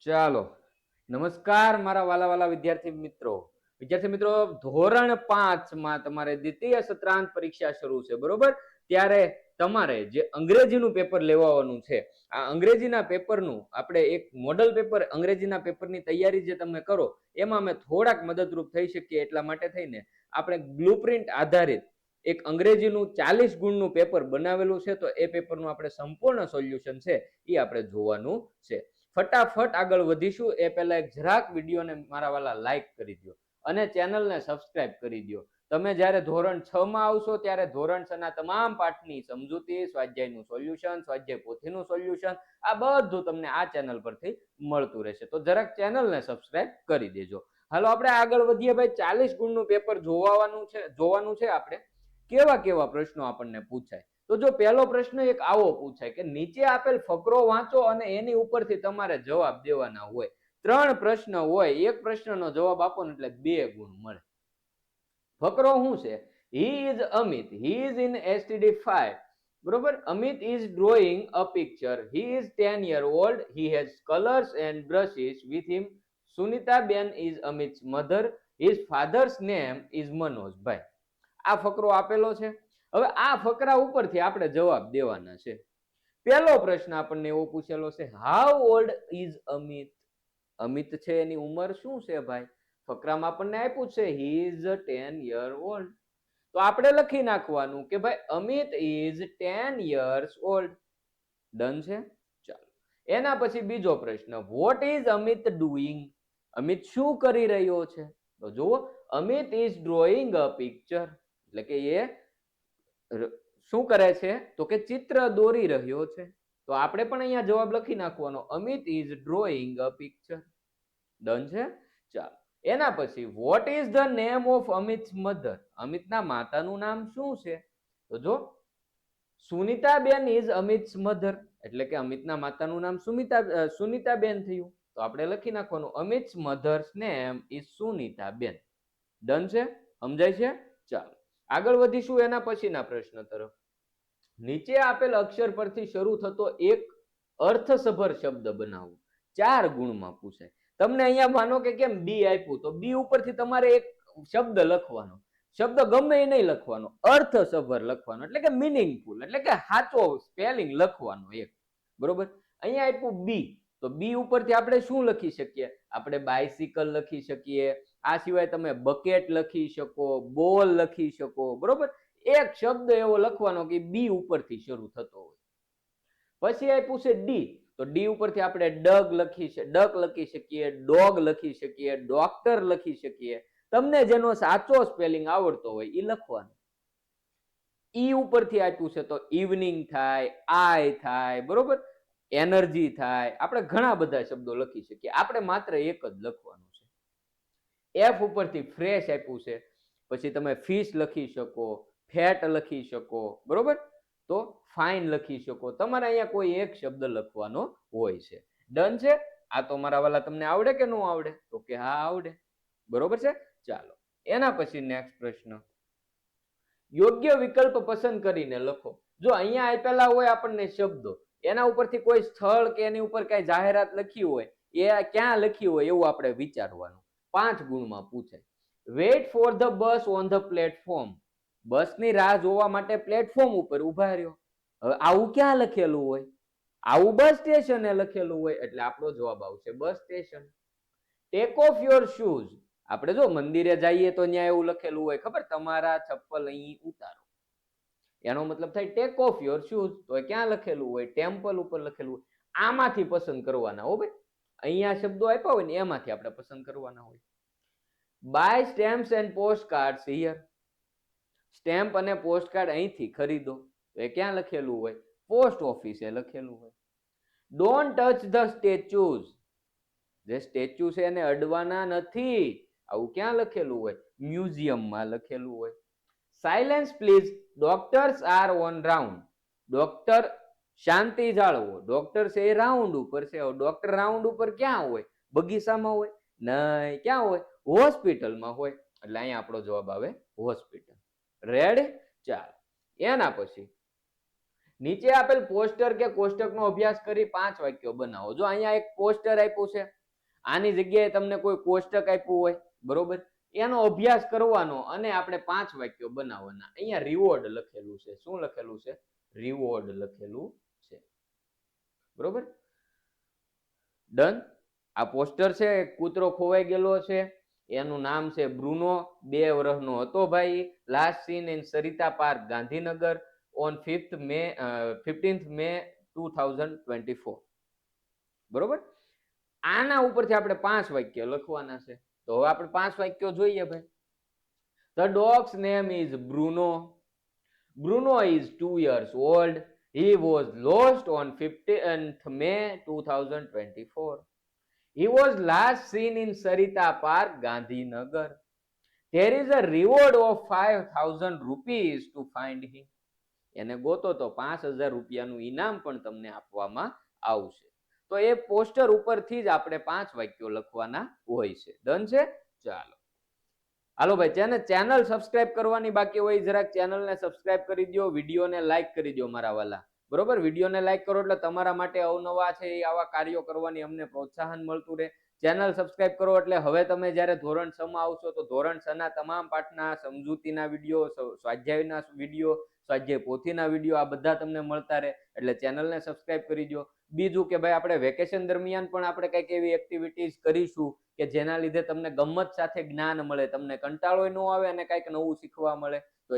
ચાલો, નમસ્કાર મારા વાલા વાલા વિદ્યાર્થી મિત્રો ધોરણ 5 માં તમારે દ્વિતીય સત્રાંત પરીક્ષા શરૂ છે, બરોબર? ત્યારે તમારે જે અંગ્રેજીનું પેપર લેવાનું છે, આ અંગ્રેજીના પેપરનું આપણે એક મોડલ પેપર અંગ્રેજીના પેપરની તૈયારી જે તમે કરો એમાં અમે થોડાક મદદરૂપ થઈ શકીએ એટલા માટે થઈને આપણે બ્લુપ્રિન્ટ આધારિત એક અંગ્રેજીનું 40 ગુણનું પેપર બનાવેલું છે. તો એ પેપરનું આપણે સંપૂર્ણ સોલ્યુશન છે એ આપણે જોવાનું છે. ફટાફટ આગળ વધીશું એ પહેલા એક જરાક વિડીયોને મારા વાલા લાઈક કરી દો અને ચેનલને સબસ્ક્રાઇબ કરી દો. તમે જ્યારે ધોરણ 6 માં આવશો ત્યારે ધોરણ 6 ના તમામ પાઠની સમજૂતી, સ્વાધ્યાયનું સોલ્યુશન, સ્વાધ્યાય પોથીનું સોલ્યુશન આ બધું તમને આ ચેનલ પરથી મળતું રહેશે. તો જરાક ચેનલને સબસ્ક્રાઇબ કરી દેજો. હાલો આપણે આગળ વધીએ ભાઈ. 40 ગુણનું પેપર જોવાનું છે આપણે કેવા કેવા પ્રશ્નો આપણને પૂછાય. તો જો પહેલો પ્રશ્ન એક આવો પૂછાય કે નીચે આપેલ ફકરો વાંચો અને એની ઉપરથી તમારે જવાબ દેવાના હોય. 3 પ્રશ્ન હોય, એક પ્રશ્નનો જવાબ આપો ને એટલે 2 ગુણ મળે. ફકરો શું છે? He is Amit, he is in STD 5, બરોબર? Amit is drawing a picture, he is 10-year-old, he has colors and brushes with him. Sunita Ben is Amit's mother, his father's name is Manoj. ભાઈ આ ફકરો આપેલો છે. હવે આ ફકરા ઉપરથી આપણે જવાબ દેવાના છે. પહેલો પ્રશ્ન આપણને એવો પૂછેલો છે, how old is Amit? Amit છે એની ઉંમર શું છે ભાઈ? ફકરામાં આપણને આપ્યું છે હી ઇઝ 10 યર ઓલ્ડ. તો આપણે લખી નાખવાનું કે ભાઈ Amit is 10 years old. Done છે? ચાલો, એના પછી બીજો પ્રશ્ન, what is Amit doing? Amit શું કરી રહ્યો છે? તો જુઓ, Amit is drawing a picture, એટલે કે એ શું કરે છે? તો કે ચિત્ર દોરી રહ્યો છે. તો આપણે પણ અહીંયા જવાબ લખી નાખવાનો, Amit is drawing a picture. Done છે? ચાલો, એના પછી what is the name of Amit mother? અમિતના માતાનું નામ શું છે? તો જો સુનિતાબેન ઇઝ અમિત મધર, એટલે કે અમિતના માતાનું નામ સુનિતાબેન થયું. તો આપણે લખી નાખવાનું, Amit mother's name is Sunitaben. Done છે? સમજાય છે? ચાલો આગળ વધીશું એના પછીના પ્રશ્ન તરફ. નીચે આપેલ અક્ષર પરથી શરૂ થતો એક અર્થસભર શબ્દ બનાવો. 4 ગુણમાં પૂછાય. તમને અહીંયા માનો કે કેમ બી આપ્યું, તો બી ઉપરથી તમારે એક શબ્દ લખવાનો. શબ્દ ગમે એ નહીં લખવાનો, અર્થસભર લખવાનો, એટલે કે મીનિંગફુલ, એટલે કે સાચો સ્પેલિંગ લખવાનો એક. બરોબર? અહીંયા આપ્યું બી, તો બી ઉપરથી આપણે શું લખી શકીએ? આપણે બાઇસિકલ લખી શકીએ. આ સિવાય તમે બકેટ લખી શકો, બોલ લખી શકો. બરોબર? એક શબ્દ એવો લખવાનો કે બી ઉપરથી શરૂ થતો હોય. પછી આપ્યું છે ડી, તો ડી ઉપરથી આપણે ડક લખી શકીએ, ડોગ લખી શકીએ, ડોક્ટર લખી શકીએ. તમને જેનો સાચો સ્પેલિંગ આવડતો હોય એ લખવાનો. ઈ ઉપરથી આપ્યું છે તો ઇવનિંગ થાય, આઈ થાય, બરોબર? એનર્જી થાય. આપણે ઘણા બધા શબ્દો લખી શકીએ, આપણે માત્ર એક જ લખવાનું છે. એફ ઉપરથી ફ્રેશ આપ્યું છે, પછી તમે ફિશ લખી શકો, ફેટ લખી શકો, બરોબર? તો ફાઇન લખી શકો. તમારે અહીંયા કોઈ એક શબ્દ લખવાનો હોય છે. ડન છે? આ તો મારા વાલા તમને આવડે કે ન આવડે? તો કે હા આવડે. બરોબર છે? ચાલો એના પછી નેક્સ્ટ પ્રશ્ન, યોગ્ય વિકલ્પ પસંદ કરીને લખો. જો અહીંયા આપેલા હોય આપણને શબ્દો, એના ઉપરથી કોઈ સ્થળ કે એની ઉપર કઈ જાહેરાત લખી હોય, એ ક્યાં લખી હોય એવું આપણે વિચારવાનું. 5 ગુણમાં પૂછાય. Weight for the bus on the platform. બસની રાહ જોવા માટે પ્લેટફોર્મ ઉપર ઉભા રહ્યો. હવે આવું ક્યાં લખેલું હોય? આવું બસ સ્ટેશને લખેલું હોય, એટલે આપણો જવાબ આવશે bus station. Take off your shoes. આપણે જો મંદિરે જઈએ તો ત્યાં એવું લખેલું હોય, ખબર? તમારા ચપ્પલ અહીં ઉતારો. એનો મતલબ થાય ટેક ઓફ યોર શૂઝ. તો ક્યાં લખેલું હોય? ટેમ્પલ ઉપર લખેલું હોય. આમાંથી પસંદ કરવાના હો ભાઈ. અહીંયા શબ્દો આપ્યા હોય ને એમાંથી આપણે પસંદ કરવાના હોય. Buy stamps and post cards here. Stamp અને પોસ્ટ કાર્ડ અહીંથી ખરીદો. તો એ ક્યાં લખેલું હોય? પોસ્ટ ઓફિસે લખેલું હોય. Don't touch the statues. જે સ્ટેચ્યુ છે એને અડવાના નથી. આવું ક્યાં લખેલું હોય? મ્યુઝિયમમાં લખેલું હોય. Silence please, doctors are on round. Doctor શાંતિ જાળવો. ડોક્ટર છે એ રાઉન્ડ ઉપર છે. ડોક્ટર રાઉન્ડ ઉપર ક્યાં હોય? બગીચામાં હોય? નહીં. ક્યાં હોય? હોસ્પિટલમાં હોય. એટલે અહીંયા આપણો જવાબ આવે હોસ્પિટલ. રેડ? ચાલો એના પછી નીચે આપેલ પોસ્ટર કે કોષ્ટકનો અભ્યાસ કરી 5 વાક્યો બનાવો. જો અહીંયા એક પોસ્ટર આપ્યું છે, આની જગ્યાએ તમને કોઈ કોષ્ટક આપ્યું હોય, બરોબર, એનો અભ્યાસ કરવાનો અને આપણે 5 વાક્યો બનાવવાના. અહીંયા રિવોર્ડ લખેલું છે. શું લખેલું છે? રિવોર્ડ લખેલું છે, બરોબર. ડન. આ પોસ્ટર છે, કૂતરો ખોવાઈ ગયેલો છે, એનું નામ છે બ્રુનો, 2 વર્ષનો હતો ભાઈ. Last scene in Sarita park, Gandhinagar on 15th May 2024, બરોબર. આના ઉપરથી આપણે 5 વાક્ય લખવાના છે. તો હવે આપણે 5 વાક્યો જોઈએ ભાઈ. The dog's name is Bruno. Bruno is 2 years old. He was lost on 15th May 2024. He was last seen in Sarita Park, Gandhinagar. There is a reward of 5,000 rupees to find him. એને ગોતો તો 5,000 રૂપિયાનું ઇનામ પણ તમને આપવામાં આવશે. તો એ પોસ્ટર ઉપરથી જ આપણે 5 વાક્યો લખવાના હોય છે. ડન છે? ચાલો હાલો ભાઈ, જેને ચેનલ સબસ્ક્રાઇબ કરવાની બાકી હોય જરાક ચેનલને સબસ્ક્રાઇબ કરી દો, વિડીયોને લાઈક કરી દો મારા વાલા, બરોબર. વિડીયોને લાઈક કરો એટલે તમારા માટે અવનવા છે એ આવા કાર્યો કરવાની અમને પ્રોત્સાહન મળતું રહે. ચેનલ સબસ્ક્રાઇબ કરો એટલે હવે તમે જ્યારે ધોરણ 6 માં આવશો તો ધોરણ 6 ના તમામ પાઠના સમજૂતીના વિડીયો, સ્વાધ્યાયના વિડીયો, સ્વાધ્યાય પોથીના વિડીયો આ બધા તમને મળતા રહે. એટલે ચેનલને સબસ્ક્રાઇબ કરી દો. બીજું કે ભાઈ આપણે વેકેશન દરમિયાન પણ આપણે કંઈક એવી એક્ટિવિટીઝ કરીશું કે જેના લીધે તમને ગમત સાથે જ્ઞાન મળે, તમને કંટાળો ન આવે અને કંઈક નવું શીખવા મળે. તો એ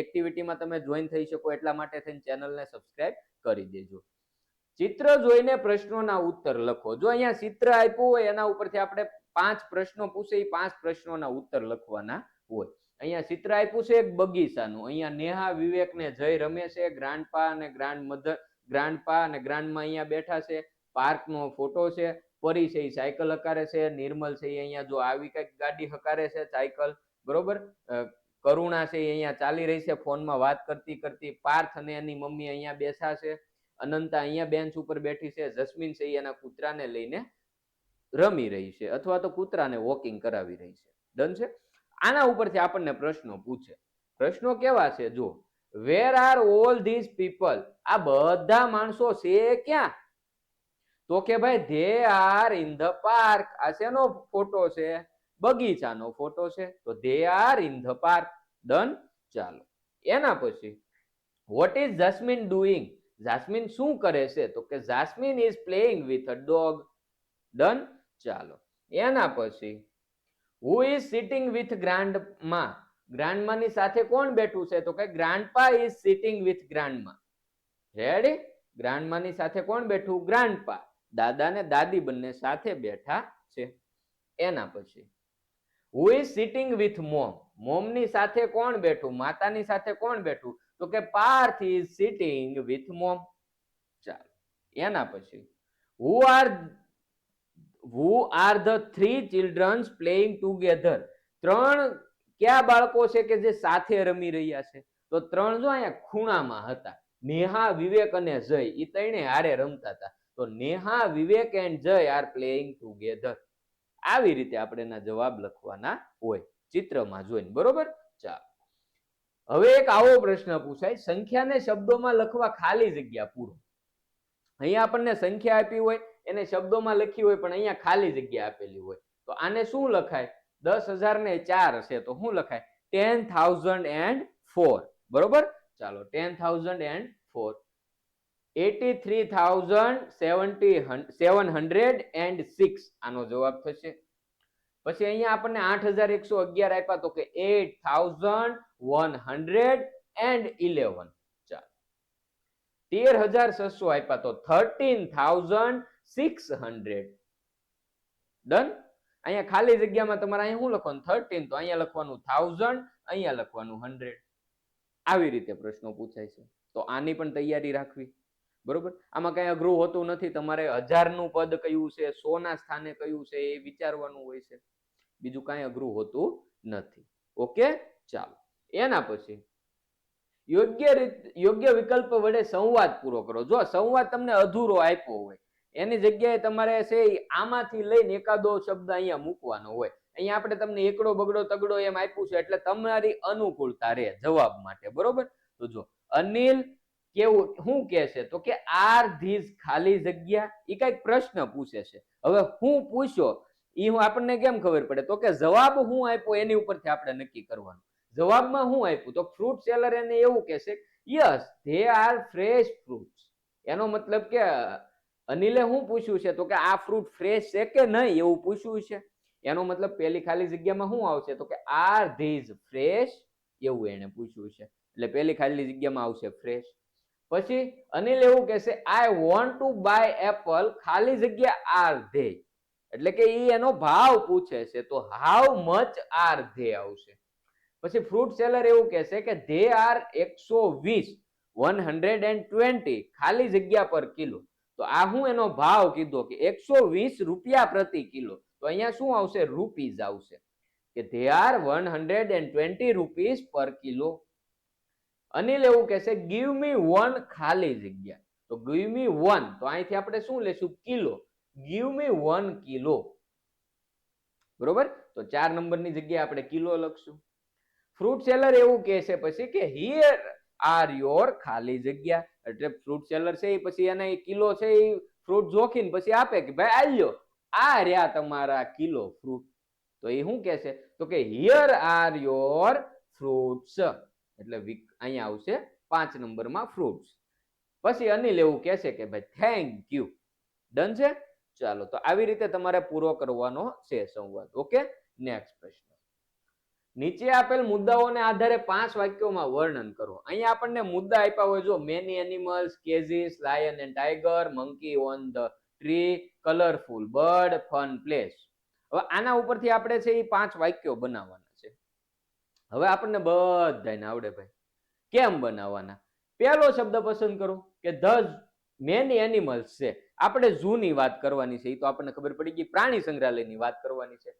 એક્ટિવિટીમાં તમે જોઈન થઈ શકો એટલા માટે થઈને ચેનલને સબસ્ક્રાઇબ કરી દેજો. ચિત્ર જોઈને પ્રશ્નોના ઉત્તર લખો. જો અહીંયા ચિત્ર આપ્યું હોય એના ઉપરથી આપણે 5 પ્રશ્નો પૂછે, એ 5 પ્રશ્નોના ઉત્તર લખવાના હોય. અહીંયા ચિત્ર આપ્યું છે એક બગીચાનું. અહીંયા નેહા, વિવેક ને જય રમે છે. ગ્રાન્ડપા અને ગ્રાન્ડમધર, ગ્રાન્ડપા અને ગ્રાન્ડમાં અહીંયા બેઠા છે. પાર્કનો ફોટો છે. પરી છે એ સાયકલ હકારે છે. નિર્મલ છે એ અહીંયા જો આવી કઈક ગાડી હકારે છે, સાયકલ, બરોબર. કરુણા છે એ અહીંયા ચાલી રહી છે ફોનમાં વાત કરતી કરતી. પાર્થ અને એની મમ્મી અહીંયા બેઠા છે. અનંતા અહીંયા બેન્ચ ઉપર બેઠી છે. જસ્મીન છે એના કૂતરાને લઈને રમી રહી છે અથવા તો કૂતરાને વોકિંગ કરાવી રહી છે. ડન છે? આના ઉપરથી આપણને પ્રશ્નો પૂછે. પ્રશ્નો કેવા છે જો, where are all this people? આ બધા માણસો છે ક્યાં? તો કે ભાઈ they are in the park. આ શેનો ફોટો છે? બગીચાનો ફોટો છે. તો they are in the park. Done. ચાલો એના પછી what is Jasmine doing? Jasmine શું કરે છે? તો કે Jasmine is playing with a dog. Done. ચાલો એના પછી હુ ઇઝ સિટિંગ વિથ ગ્રાન્ડમા? ગ્રાન્ડમાની સાથે કોણ બેઠું છે? તો કે grandpa is sitting with grandma. Ready? ગ્રાન્ડમાની સાથે કોણ બેઠું? ગ્રાન્ડપા. દાદા ને દાદી બંને સાથે બેઠા છે. એના પછી who is sitting with mom? મોમની સાથે કોણ બેઠું? માતાની સાથે કોણ બેઠું? તો કે Parth is sitting with mom. ચાલો એના પછી who are the 3 children playing together? 3 કયા બાળકો છે કે જે સાથે રમી રહ્યા છે? તો 3 જો અહીંયા ખૂણામાં હતા. નેહા, વિવેક અને જય, એ ત્રણે હારે રમતા હતા. તો નેહા, વિવેક એન્ડ જય આર પ્લેઇંગ ટુગેધર. આવી રીતે આપણે એના જવાબ લખવાના હોય ચિત્રમાં જોઈને, બરોબર. ચાલો હવે એક આવો પ્રશ્ન પૂછાય, સંખ્યાને શબ્દોમાં લખવા ખાલી જગ્યા પૂરો. અહીંયા આપણને સંખ્યા આપી હોય, એને શબ્દોમાં લખી હોય, પણ અહીંયા ખાલી જગ્યા આપેલી હોય. તો આને શું લખાય? 10,004 હશે તો શું લખાય? 10,004, બરોબર. ચાલો 10,004. 83,706 આનો જવાબ થશે. પછી અહીંયા આપણને 8,111 આપ્યા તો કે 8,111. ચાલો 13,600 આપ્યા તો 13,600. ડન. અહીંયા ખાલી જગ્યામાં તમારે અહીંયા શું લખવાનું? 13, તો અહીંયા લખવાનું 1000, અહીંયા લખવાનું 100. આવી રીતે પ્રશ્નો પૂછાય છે. તો આની પણ તૈયારી રાખવી, બરોબર. આમાં કઈ અઘરું હોતું નથી. તમારે 1000 નું પદ કયું છે, 100 ના સ્થાને કયું છે એ વિચારવાનું હોય છે. બીજું કઈ અઘરું હોતું નથી. ઓકે. ચાલો એના પછી યોગ્ય વિકલ્પ વડે સંવાદ પૂરો કરો. જો સંવાદ તમને અધૂરો આપ્યો હોય એની જગ્યાએ તમારે છે આમાંથી લઈને એકાદો શબ્દ અહીંયા મૂકવાનો હોય. અહીંયા આપણે તમને એકડો બગડો તગડો એમ આપ્યું છે એટલે તમારી અનુકૂળતા રહે જવાબ માટે, બરોબર. તો જો અનિલ કેવું શું કે છે તો કે આર ધીસ ખાલી જગ્યા, એ કઈક પ્રશ્ન પૂછે છે. હવે હું પૂછ્યો એ હું આપણને કેમ ખબર પડે તો કે જવાબ હું આપ્યો એની ઉપરથી આપણે નક્કી કરવાનું. જવાબમાં હું આપ્યું તો ફ્રૂટ સેલર એને એવું કહેશે yes they are fresh fruits. એનો મતલબ કે અનિલે શું પૂછ્યું છે તો કે આ ફ્રૂટ ફ્રેશ છે કે નહીં એવું પૂછ્યું છે. એનો મતલબ પેલી ખાલી જગ્યામાં શું આવશે તો કે આર ધીઝ ફ્રેશ એવું એને પૂછ્યું છે. એટલે પેલી ખાલી જગ્યામાં આવશે ફ્રેશ. પછી અનિલ એવું કહેશે I want to buy apple ખાલી જગ્યા આર ધે, એટલે કે ઈ એનો ભાવ પૂછે છે તો હાઉ મચ આર ધે આવશે. પછી ફ્રૂટ સેલર એવું કહેશે કે ધે આર 120 120 ખાલી જગ્યા પર કિલો. તો આ હું એનો ભાવ કીધો કે 120 રૂપિયા પ્રતિ કિલો. તો અહીંયા શું આવશે રૂપીઝ આવશે કે ધે આર 120 રૂપીસ પર કિલો. અનિલ એવું કહેશે ગીવ મી વન ખાલી જગ્યા. તો ગીવ મી વન તો અહીંથી આપણે શું લેશું કિલો. Give me 1 kilo. બરોબર, તો 4 નંબરની જગ્યાએ આપણે કિલો લખશું. ફ્રૂટ સેલર એવું કહે છે પછી કે હિયર આર યોર ખાલી જગ્યા. એટલે ફ્રૂટ સેલર છે એ પછી એને કિલો છે એ ફ્રૂટ જોખીને પછી આપે કે ભાઈ આલ્યો આ રહ્યા તમારા કિલો ફ્રૂટ. તો એ શું કહે છે તો કે હિયર આર યોર ફ્રૂટ્સ. એટલે અહીંયા આવશે 5 નંબરમાં ફ્રૂટ્સ. પછી અનિલ એવું કહે છે કે ભાઈ થેન્ક યુ. ડન છે. ચાલો, તો આવી રીતે તમારે પૂરો કરવાનો છે સંવાદ. ઓકે, નેક્સ્ટ પ્રશ્ન. નીચે આપેલ મુદ્દાઓને આધારે 5 વાક્યોમાં વર્ણન કરો. અહીંયા આપણને મુદ્દા આપ્યા હોય જો many animals, kgs, lion and tiger, monkey on the tree, colourful bird, fun place. હવે આના ઉપરથી આપણે છે એ 5 વાક્યો બનાવવાના છે. હવે આપણને બધાને આવડે ભાઈ. કેમ બનાવવાના? પહેલો શબ્દ પસંદ કરો કે ધ મેની એનિમલ્સ છે. આપણે ઝૂની વાત કરવાની છે, એ તો આપણને ખબર પડી ગઈ. પ્રાણી સંગ્રહાલયની વાત કરવાની છે.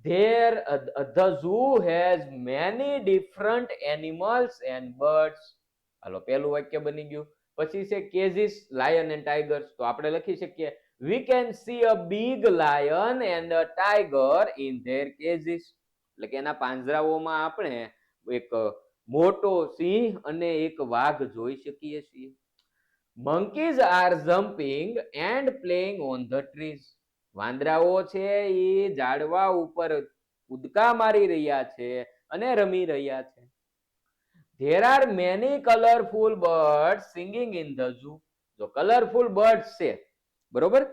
The zoo has many different animals and birds. હાલો, પહેલું વાક્ય બની ગયું. પછી છે cages, lion and tigers. તો આપણે લખી શકીએ we can see a big lion and a tiger in their cages. એટલે કે એના પાંજરાઓમાં આપણે એક મોટો સિંહ અને એક વાઘ જોઈ શકીએ છીએ. monkeys are jumping and playing on the trees. વાંદરાઓ છે એ ઝાડવા ઉપર કૂદકા મારી રહ્યા છે અને રમી રહ્યા છે. there are many colorful birds singing in the zoo. જો કલરફુલ બર્ડ્સ છે, બરોબર,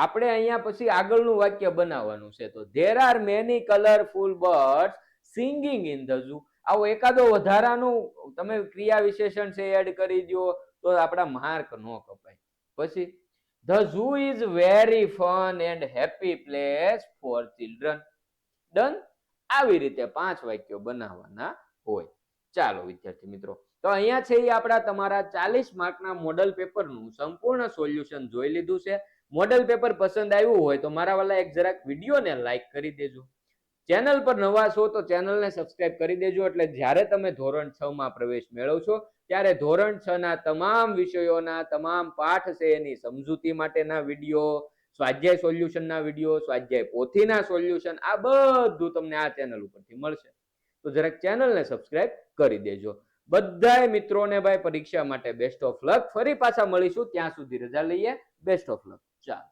આપણે અહીંયા પછી આગળનું વાક્ય બનાવવાનું છે. તો there are many colorful birds singing in the zoo. આવો એકાદો વધારાનું તમે ક્રિયા વિશેષણ છે એડ કરી દો તો આપણા માર્ક ન કપાય. પછી the zoo is very fun and happy place for children. Done. આવી રીતે 5 વાક્યો બનાવવાના હોય. ચાલો વિદ્યાર્થી મિત્રો, તો અહીંયા છે એ આપણા તમારા 40 માર્કના મોડલ પેપરનું સંપૂર્ણ સોલ્યુશન જોઈ લીધું છે. મોડલ પેપર પસંદ આવ્યું હોય તો મારા વાલા એક જરાક વિડીયોને લાઈક કરી દેજો. ચેનલ પર નવા છો તો ચેનલને સબસ્ક્રાઇબ કરી દેજો, એટલે જ્યારે તમે ધોરણ 6 માં પ્રવેશ મેળવશો ત્યારે ધોરણ 6 ના તમામ વિષયોના તમામ પાઠ છે એની સમજૂતી માટેના વિડીયો, સ્વાધ્યાય સોલ્યુશનના વિડીયો, સ્વાધ્યાય પોથીના સોલ્યુશન, આ બધું તમને આ ચેનલ ઉપરથી મળશે. તો જરાક ચેનલને સબસ્ક્રાઇબ કરી દેજો. બધાય મિત્રોને ભાઈ પરીક્ષા માટે બેસ્ટ ઓફ લક. ફરી પાછા મળીશું, ત્યાં સુધી રજા લઈએ. Best of luck. ચાલો.